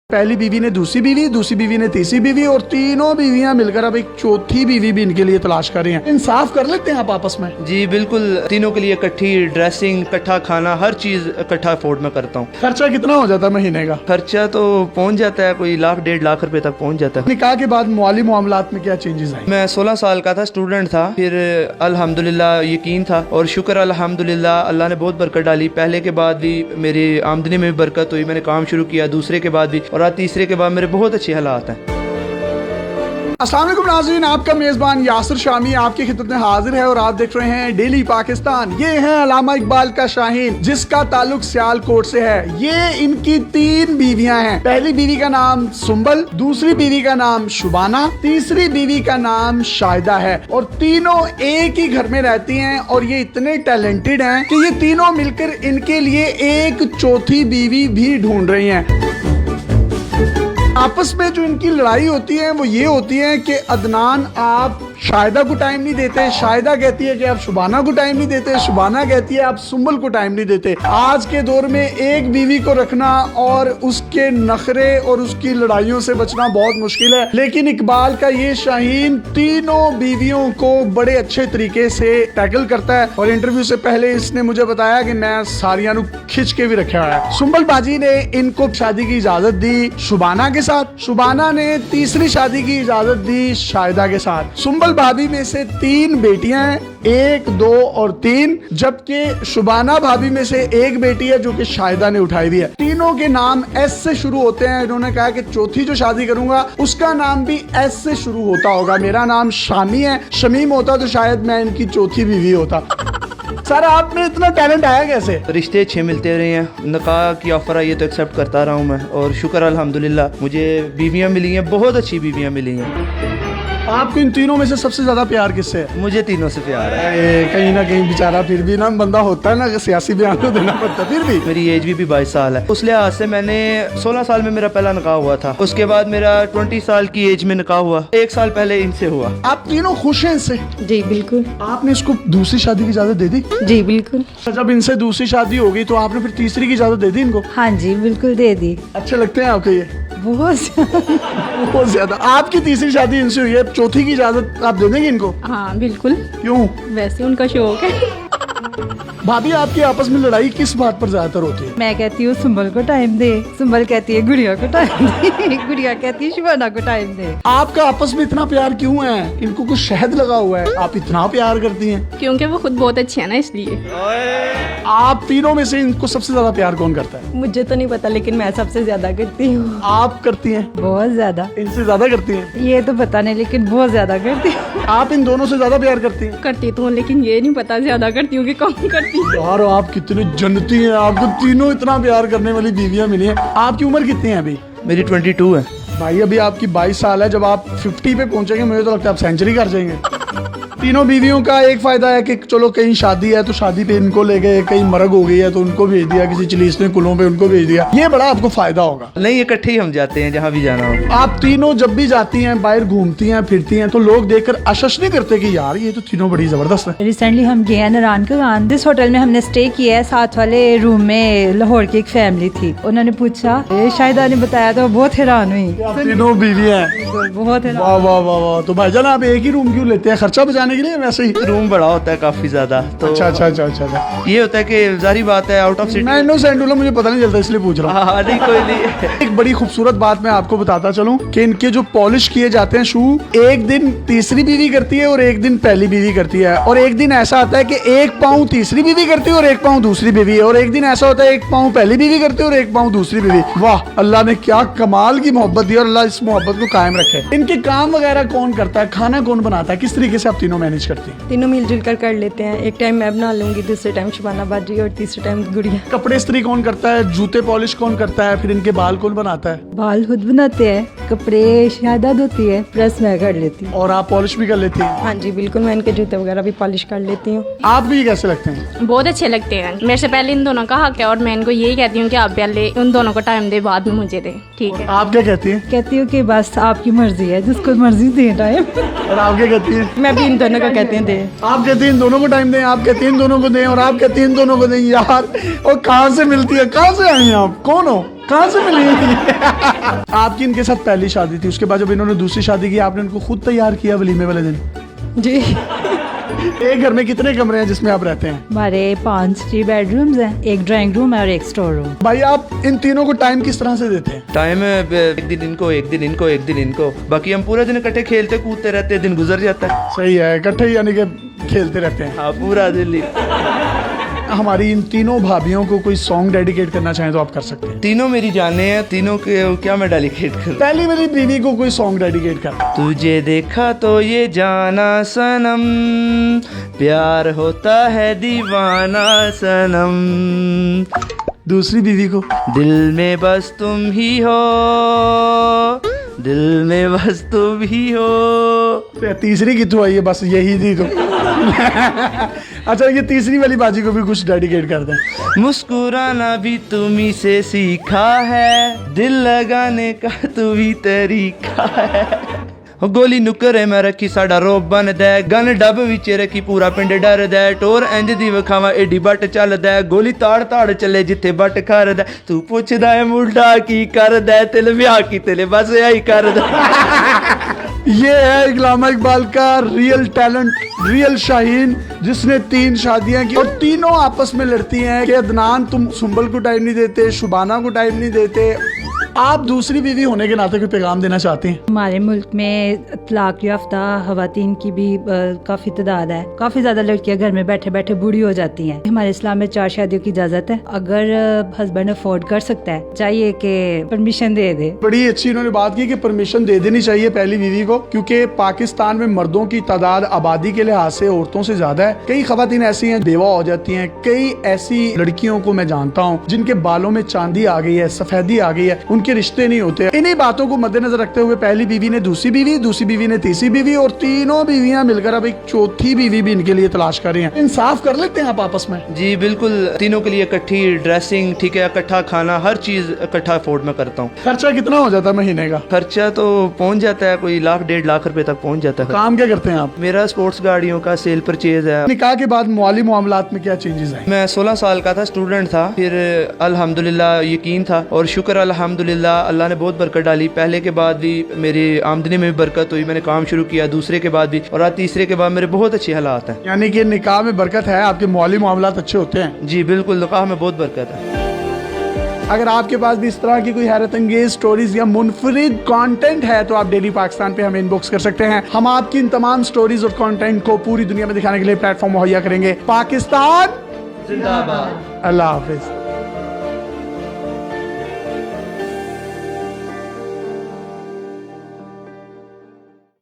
पहली बीवी ने दूसरी बीवी ने तीसरी बीवी और तीनों बीवियां मिलकर अब एक चौथी बीवी भी इनके लिए तलाश कर रही हैं। इंसाफ कर लेते हैं आप आपस में? जी बिल्कुल, तीनों के लिए इकट्ठी ड्रेसिंग, इकट्ठा खाना, हर चीज इकट्ठा अफोर्ड में करता हूँ। खर्चा कितना हो जाता है महीने का? खर्चा तो पहुँच जाता है, कोई 1.5 रुपए तक पहुँच जाता है। निकाह के बाद माली मामलात में क्या चेंजेस आए? मैं 16 साल का था, स्टूडेंट था, फिर अल्हम्दुलिल्लाह यकीन था और शुक्र अल्हम्दुलिल्लाह अल्लाह ने बहुत बरकत डाली। पहले के बाद भी मेरी आमदनी में भी बरकत हुई, मैंने काम शुरू किया, दूसरे के बाद भी, और आज तीसरे के बाद मेरे बहुत अच्छे हालात हैं। अस्सलाम वालेकुम नाज़रीन, आपका मेज़बान यासिर शामी आपकी खिदमत में हाजिर है और आप देख रहे हैं डेली पाकिस्तान। ये है अल्लामा इकबाल का शाहीन, जिसका ताल्लुक सियालकोट से है। ये इनकी 3 बीवियां हैं। पहली बीवी का नाम सुंबल, दूसरी बीवी का नाम शुबाना, तीसरी बीवी का नाम शाहिदा है और तीनों एक ही घर में रहती हैं। और ये इतने टैलेंटेड हैं कि ये तीनों मिलकर इनके लिए एक चौथी बीवी भी ढूंढ रही हैं। आपस में जो इनकी लड़ाई होती है वो ये होती है कि अदनान आप शाहिदा को टाइम नहीं देते, शाहिदा कहती है कि आप शुबाना को टाइम नहीं देते, शुबाना कहती है आप सुंबल को टाइम नहीं देते। आज के दौर में एक बीवी को रखना और उसके नखरे और उसकी लड़ाइयों से बचना बहुत मुश्किल है, लेकिन इकबाल का ये शाहीन तीनों बीवियों को बड़े अच्छे तरीके से टैकल करता है। और इंटरव्यू से पहले इसने मुझे बताया कि मैं सारियां खिंच के भी रखा है। सुंबल बाजी ने इनको शादी की इजाजत दी शुबाना के साथ, शुबाना ने तीसरी शादी की इजाजत दी शाहिदा के साथ। सुंबल भाभी में से 3 बेटियां हैं, 1, 2 और 3, जबकि शुबाना भाभी में से 1 बेटी है जो कि शाहिदा ने उठाई हुई है। तीनों के नाम एस से शुरू होते हैं। इन्होंने कहा कि चौथी जो शादी करूंगा उसका नाम भी एस से शुरू होता होगा। मेरा नाम शामी है, शमीम होता तो शायद मैं इनकी चौथी बीवी होता। सर आप में इतना टैलेंट आया कैसे? रिश्ते अच्छे मिलते रहे हैं, निकाह की ऑफर आई है तो एक्सेप्ट करता रहा हूँ मैं, और शुक्र अल्हम्दुलिल्लाह मुझे बीवियाँ मिली हैं, बहुत अच्छी बीवियाँ मिली हैं। आपको इन तीनों में से सबसे ज्यादा प्यार किससे है? मुझे तीनों से प्यार है। कहीं ना कहीं बेचारा फिर भी ना बंदा होता है ना कि सियासी बयान तो देना पड़ता है, फिर भी मेरी एज भी 22 साल है। उस लिहाज से मैंने 16 साल में मेरा पहला निकाह हुआ था, उसके बाद मेरा 20 साल की एज में निकाह हुआ, 1 साल पहले इनसे हुआ। आप तीनों खुश हैं इससे? जी बिल्कुल। आपने इसको दूसरी शादी की इजाजत दे दी? जी बिल्कुल। जब इनसे दूसरी शादी हो गई तो आपने फिर तीसरी की इजाजत दे दी इनको? हाँ जी बिल्कुल दे दी। अच्छे लगते हैं आपको ये? बहुत ज्यादा। आपकी तीसरी शादी इनसे हुई है, चौथी की इजाजत आप दे देंगे इनको? हाँ बिल्कुल। क्यों? वैसे उनका शौक है। भाभी आपकी आपस में लड़ाई किस बात पर ज्यादातर होती है? मैं कहती हूँ सुंबल को टाइम दे, सुंबल कहती है गुड़िया को टाइम दे, गुड़िया कहती है शुबाना को टाइम दे। आपका आपस में इतना प्यार क्यों है? इनको कुछ शहद लगा हुआ है, आप इतना प्यार करती हैं? क्योंकि वो खुद बहुत अच्छी है ना, इसलिए। आप तीनों में से इनको सबसे ज्यादा प्यार कौन करता है? मुझे तो नहीं पता, लेकिन मैं सबसे ज्यादा करती हूँ। आप करती हैं? बहुत ज्यादा। इनसे ज्यादा करती हैं? ये तो पता नहीं, लेकिन बहुत ज्यादा करती हूँ। आप इन दोनों से ज्यादा प्यार करती हैं? करती तो हूँ, लेकिन ये नहीं पता ज्यादा करती हूँ कि कम करती हूँ। यार आप कितनी जन्नती हैं, आपको तीनों इतना प्यार करने वाली बीवियां मिली हैं। आपकी उम्र कितनी है अभी? मेरी 22 है। भाई अभी आपकी 22 साल है, जब आप 50 पे पहुंचेंगे मुझे तो लगता है आप सेंचुरी कर जाएंगे। तीनों बीवियों का एक फायदा है कि चलो कहीं शादी है तो शादी पे इनको ले गए, कहीं मरग हो गई है तो उनको भेज दिया, किसी चिलीसने कुलों पे उनको भेज दिया। ये बड़ा आपको फायदा होगा। नहीं, इकट्ठे ही हम जाते हैं जहाँ भी जाना हो। आप तीनों जब भी जाती हैं, बाहर घूमती हैं, फिरती हैं, तो लोग देखकर आश्चर्य नहीं करते कि यार ये तो तीनों बड़ी जबरदस्त है? रिसेंटली हम गए हैं नारायण का दिस होटल में हमने स्टे किया है। साथ वाले रूम में लाहौर की एक फैमिली थी, उन्होंने पूछा, शाहिदा ने बताया तो बहुत हैरान हुई। तीनों बीवी हैं? बहुत हैरान। वाह वाह वाह वाह। तो भाईजान आप एक ही रूम क्यों लेते हैं? खर्चा बचाने के लिए? वैसे ही रूम बड़ा होता है काफी ज्यादा, तो अच्छा। ये होता है कि जारी बात है आउट ऑफ सिटी। मैं इनोसेंट हूं, मुझे पता नहीं चलता इसलिए पूछ रहा हूँ। हाँ नहीं कोई नहीं। एक बड़ी खूबसूरत बात मैं आपको बताता चलूं कि इनके जो पॉलिश किए जाते हैं शू, एक दिन तीसरी बीवी करती है और एक दिन पहली बीवी करती है। और एक दिन ऐसा आता है कि 1 पाँव तीसरी बीवी करती है और 1 पाँव दूसरी बीवी है। और एक दिन ऐसा होता है 1 पाँव पहली बीवी करती है और 1 पाँव दूसरी बीवी। वाह, अल्लाह ने क्या कमाल की मोहब्बत दी और अल्लाह इस मोहब्बत को कायम रखे। इनके काम वगैरह कौन करता है? खाना कौन बनाता है? किस तरीके से आप तीनों मैनेज करती हैं? तीनों मिलजुल कर लेते हैं। एक टाइम मैं बना लूंगी, दूसरे टाइम शुबाना बाजी और तीसरे टाइम गुड़िया। कपड़े इस्त्री कौन करता है? जूते पॉलिश कौन करता है? फिर इनके बाल कौन बनाता है? बाल खुद बनाते हैं, कपड़े शाहिदा धोती है, प्रेस मैं कर लेती हूँ। और आप पॉलिश भी कर लेती हैं? हाँ जी बिल्कुल, मैं इनके जूते वगैरह भी पॉलिश कर लेती हूँ। आप भी कैसे लगते हैं? बहुत अच्छे लगते हैं। मेरे से पहले इन दोनों का हक है और मैं इनको यही कहती हूँ कि आप पहले उन दोनों को टाइम दे, बाद में मुझे दे। ठीक है। आप क्या कहती हैं? कहती हूँ कि बस आपकी मर्जी है, जिसको मर्जी दे टाइम। और आप क्या कहती हैं? मैं भी इन दोनों को कहते हैं दे। आप कहते हैं इन दोनों को टाइम दें, आप कहते हैं इन दोनों को दें, और आप कहते हैं इन दोनों को दें। यार और कहाँ से मिलती है, कहाँ से आई हैं आप, कौन हो, कहाँ से मिली? आपकी इनके साथ पहली शादी थी, उसके बाद जब इन्होंने दूसरी शादी की आपने इनको खुद तैयार किया वलीमे वाले दिन? जी। एक घर में कितने कमरे हैं जिसमें आप रहते हैं? हमारे 5 3 बेडरूम्स हैं, एक ड्राइंग रूम है और एक स्टोर रूम। भाई आप इन तीनों को टाइम किस तरह से देते हैं? टाइम एक दिन इनको, एक दिन इनको, एक दिन इनको, बाकी हम पूरा दिन इकट्ठे खेलते कूदते रहते हैं, दिन गुजर जाता है। सही है, इकट्ठे यानी कि खेलते रहते हैं। हाँ, पूरा दिन ही। हमारी इन तीनों भाभियों को कोई सॉन्ग डेडिकेट करना चाहें तो आप कर सकते हैं। तीनों मेरी जाने हैं, तीनों के क्या मैं डेडिकेट करूं? पहली मेरी बीवी को कोई सॉन्ग डेडिकेट कर। तुझे देखा तो ये जाना सनम, प्यार होता है दीवाना सनम, दूसरी बीवी को दिल में बस तुम ही हो, दिल में बस तुम ही हो। तीसरी कितु आई है, बस यही थी तो। अच्छा, ये तीसरी वाली बाजी को भी कुछ डेडिकेट कर दें। मुस्कुराना भी तुम्ही से सीखा है, दिल लगाने का तू भी तरीका है। गोली नुकर मैं रखी साडा रोब बन दे, गन डब विच रखी पूरा पिंड डर दे, टोर इंज दी विखावा एडी बट चलदा, गोली ताड़ ताड़ चले जिथे बट कर दे, तू पुछदा है मुंडा की कर दे, तिल ब्याह की तिल बस यही कर दे। ये है इकलामा इकबाल का रियल टैलेंट, रियल शाहीन, जिसने 3 शादियां की और तीनों आपस में लड़ती हैं कि अदनान तुम सुंबल को टाइम नहीं देते, शुबाना को टाइम नहीं देते। आप दूसरी बीवी होने के नाते कोई पैगाम देना चाहते हैं? हमारे मुल्क में तलाक याफ्ता खवातीन की भी काफी तादाद है। काफी ज्यादा लड़कियां घर में बैठे बैठे बूढ़ी हो जाती हैं। हमारे इस्लाम में 4 शादियों की इजाजत है। अगर हस्बैंड अफोर्ड कर सकता है, चाहिए कि परमिशन दे दे। बड़ी अच्छी इन्होंने बात की कि परमिशन दे देनी चाहिए पहली बीवी को, क्योंकि पाकिस्तान में मर्दों की तादाद आबादी के लिहाज से औरतों से ज्यादा है। कई खवातीन ऐसी हैं बेवा हो जाती हैं। कई ऐसी लड़कियों को मैं जानता हूँ जिनके बालों में चांदी आ गई है, सफेदी आ गई है, उनके रिश्ते नहीं होते। इन्हीं बातों को मद्देनजर रखते हुए पहली बीवी ने दूसरी बीवी, दूसरी बीवी ने तीसरी बीवी, और तीनों बीवियां मिलकर अब एक चौथी बीवी भी इनके लिए तलाश कर रही हैं। इंसाफ कर लेते हैं आप आपस में? जी बिल्कुल, तीनों के लिए इकट्ठी ड्रेसिंग, ठीक है, इकट्ठा खाना, हर चीज इकट्ठा अफोर्ड में करता हूँ। खर्चा कितना हो जाता है महीने का? खर्चा तो पहुँच जाता है कोई 1 1.5 लाख रुपए तक पहुँच जाता है। काम क्या करते हैं आप? मेरा स्पोर्ट्स गाड़ियों का सेल परचेज है। निकाह के बाद माली मामलात में क्या चेंजेस आए? मैं 16 साल का था, स्टूडेंट था, फिर अल्हम्दुलिल्लाह यकीन था और शुक्र अल्हम्दुलिल्लाह अल्लाह ने बहुत बरकत डाली। पहले के बाद भी मेरी आमदनी में भी बरकत हुई, मैंने काम शुरू किया, दूसरे के बाद भी, और आज तीसरे के बाद मेरे बहुत अच्छे हालात हैं। यानी कि निकाह में बरकत है, आपके माली मामलात अच्छे होते हैं? जी बिल्कुल, निकाह में बहुत बरकत है। अगर आपके पास भी इस तरह की कोई हैरत अंगेज स्टोरीज या मुनफरिद कंटेंट है तो आप डेली पाकिस्तान पे हमें इनबॉक्स कर सकते हैं। हम आपकी इन तमाम स्टोरीज और कंटेंट को पूरी दुनिया में दिखाने के लिए प्लेटफॉर्म मुहैया करेंगे। पाकिस्तान जिंदाबाद। अल्लाह हाफिज।